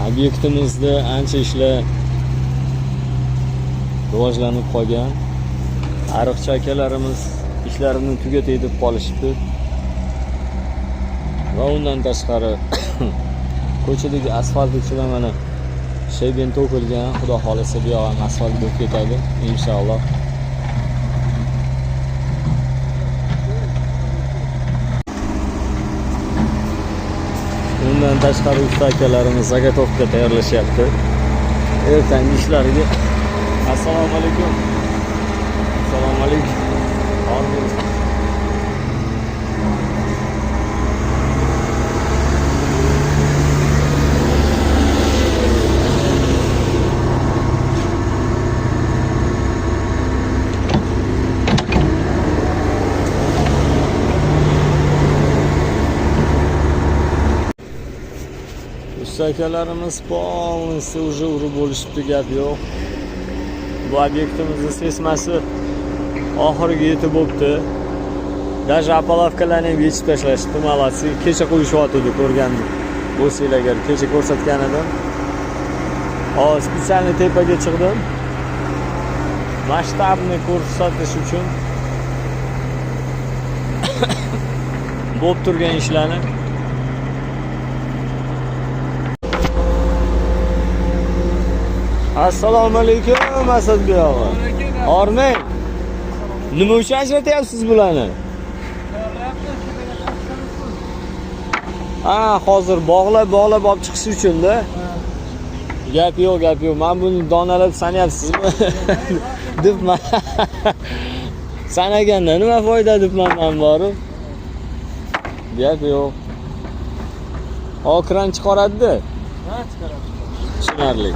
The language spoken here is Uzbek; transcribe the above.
Obyektimizda ancha ishlar rivojlanib qolgan. Ariqchi akalarimiz ishlarini tugatay deb qolishibdi. Va undan tashqari ko'chadagi asfalt ichida mana shebin to'kilgan. Xudo xolasa bu yoq ham asfalt bo'lib ketadi inshaalloh. Undan tashqari usta akalarimiz zagotovka tayyorlashyapti. Ertangi ishlariga. Assalomu alaykum. Assalomu alaykum. Akalarimiz polnisi уже urib bo'lishibdi, gap yo'q. Bu obyektimizni sesmasi oxiriga yetib bo'libdi. Даже apalovkalarni ham yechib tashlashdi, молодцы. Kecha qo'yishyapti, ko'rgandim. Bo'lsanglar agar kecha ko'rsatgan edim. Hozir spesialni tepaga chiqdim. Masshtabni ko'rsatish uchun bo'lib turgan ishlarni. Assalomu alaykum Asadbek og'a. Ormang. Nima uchun ajratyapsiz bularni? Hozir bog'lab olib chiqish uchun-da. Gap yo'q. Men buni donalab sanayapsizmi? Debman. Sanaganda nima foyda debman men borib. Gap yo'q. Okran chiqaradi-da. Chiqaradi. Tushunarli.